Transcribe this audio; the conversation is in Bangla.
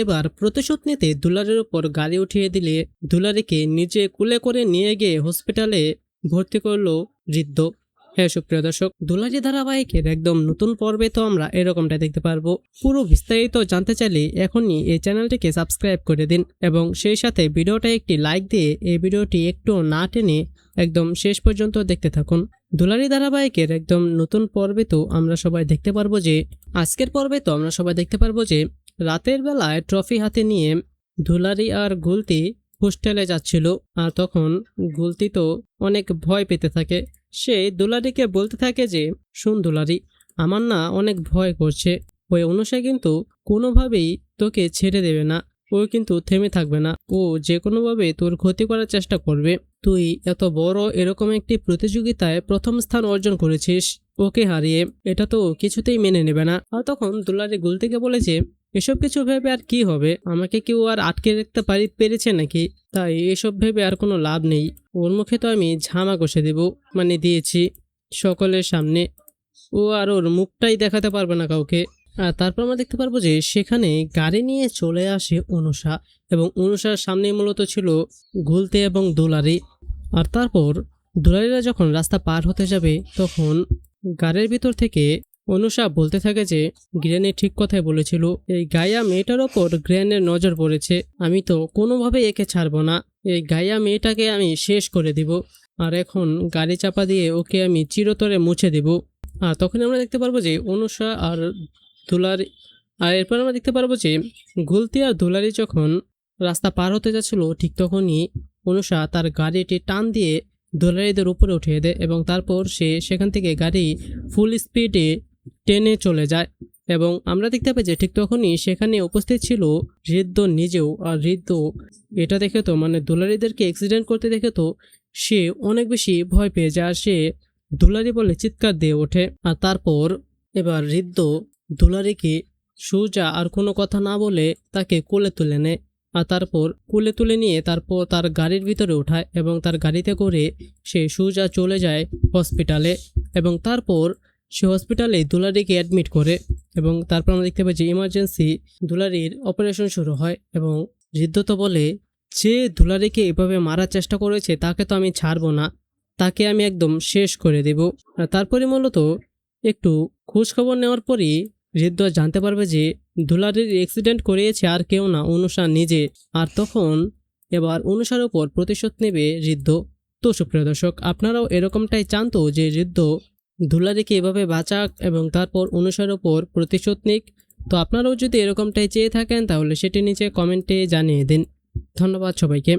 এবার প্রতিশোধ নিতে দুলারের উপর গাড়ি উঠিয়ে দিলে দুলারিকে নিজে কুলে করে নিয়ে গিয়ে হসপিটালে ভর্তি করলো ঋদ্ধ। হ্যাঁ সুপ্রিয় দর্শক, দুলারি ধারাবাহিকের একদম নতুন পর্বে তো আমরা এরকমটা দেখতে পারবো। পুরো বিস্তারিত জানতে চাইলে এখনই এই চ্যানেলটিকে সাবস্ক্রাইব করে দিন এবং সেই সাথে ভিডিওটা একটি লাইক দিয়ে এই ভিডিওটি একটু না টেনে একদম শেষ পর্যন্ত দেখতে থাকুন। দুলারি ধারাবাহিকের একদম নতুন পর্বে তো আমরা সবাই দেখতে পারবো যে রাতের বেলায় ট্রফি হাতে নিয়ে দুলারি আর গুলতি হোস্টেলে যাচ্ছিল। আর তখন গুলতি তো অনেক ভয় পেতে থাকে। সে দুলারিকে বলতে থাকে যে শুন দুলারি, আমার না অনেক ভয় করছে। ওই অনুষা কিন্তু কোনোভাবেই তোকে ছেড়ে দেবে না, ও কিন্তু থেমে থাকবে না, ও যে কোনোভাবে তোর ক্ষতি করার চেষ্টা করবে। তুই এত বড় এরকম একটি প্রতিযোগিতায় প্রথম স্থান অর্জন করেছিস, ওকে হারিয়ে এটা তো কিছুতেই মেনে নেবে না। আর তখন দুলারি গুলতিকে বলেছে এসব কিছু ভেবে আর কি হবে, আমাকে কেউ আর আটকে রাখতে পেরেছে নাকি? তাই এসব ভেবে আর কোনো লাভ নেই। ওর মুখে তো আমি ঝামা কষে দেব, মানে দিয়েছি সকলের সামনে। ও আর ওর মুখটাই দেখাতে পারবে না কাউকে। আর তারপর আমরা দেখতে পারবো যে সেখানে গাড়ি নিয়ে চলে আসে অনুষা এবং অনুষার সামনে মূলত ছিল গুলতে এবং দুলারি। আর তারপর দুলারিরা যখন রাস্তা পার হতে যাবে তখন গাড়ির ভিতর থেকে অনুষা বলতে থাকে যে গ্রেনি ঠিক কথাই বলেছিল, এই গায়া মেয়েটার ওপর গ্রেনের নজর পড়েছে, আমি তো কোনোভাবে একে ছাড়বো না, এই গায়া মেয়েটাকে আমি শেষ করে দিব, আর এখন গাড়ি চাপা দিয়ে ওকে আমি চিরতরে মুছে দেব। আর তখন আমরা দেখতে পারবো যে অনুষা আর দুলারি, আর এরপর আমরা দেখতে পারবো যে গুলতি আর দুলারি যখন রাস্তা পার হতে যাচ্ছিল ঠিক তখনই অনুষা তার গাড়িটি টান দিয়ে দুলারিদের উপরে উঠিয়ে দেয় এবং তারপর সে সেখান থেকে গাড়ি ফুল স্পিডে টেনে চলে যায়। এবং আমরা দেখতে পাই যে ঠিক তখনই সেখানে উপস্থিত ছিল ঋদ্ধ নিজেও। আর ঋদ্ধ এটা দেখে তো মানে দুলারিদেরকে অ্যাক্সিডেন্ট করতে দেখে তো সে অনেক বেশি ভয় পেয়ে যায়, আর সে দুলারি বলে চিৎকার দিয়ে ওঠে। আর তারপর এবার ঋদ্ধ দুলারিকে সোজা আর কোনো কথা না বলে তাকে কোলে তুলে নেয়। আর তারপর কোলে তুলে নিয়ে তারপর তার গাড়ির ভিতরে ওঠায় এবং তার গাড়িতে করে সে সোজা চলে যায় হসপিটালে। এবং তারপর সে হসপিটালে দুলারিকে অ্যাডমিট করে এবং তারপর আমরা দেখতে পাই যে ইমার্জেন্সি দুলারির অপারেশন শুরু হয়। এবং ঋদ্ধ তো বলে যে দুলারিকে এভাবে মারার চেষ্টা করেছে তাকে তো আমি ছাড়বো না, তাকে আমি একদম শেষ করে দেব। আর তারপরে মূলত একটু খোঁজখবর নেওয়ার পরই ঋদ্ধ জানতে পারবে যে দুলারির অ্যাক্সিডেন্ট করিয়েছে আর কেউ না, অনুষা নিজে। আর তখন এবার অনুষার উপর প্রতিশোধ নেবে ঋদ্ধ। তো সুপ্রিয় দর্শক, আপনারাও এরকমটাই চান তো যে ঋদ্ধ দুলারিকে এভাবে বাঁচাক এবং তারপর অনুষার উপর প্রতিশোধ নিক? তো আপনারাও যদি এরকমটাই চেয়ে থাকেন তাহলে সেটি নিচে কমেন্টে জানিয়ে দিন। ধন্যবাদ সবাইকে।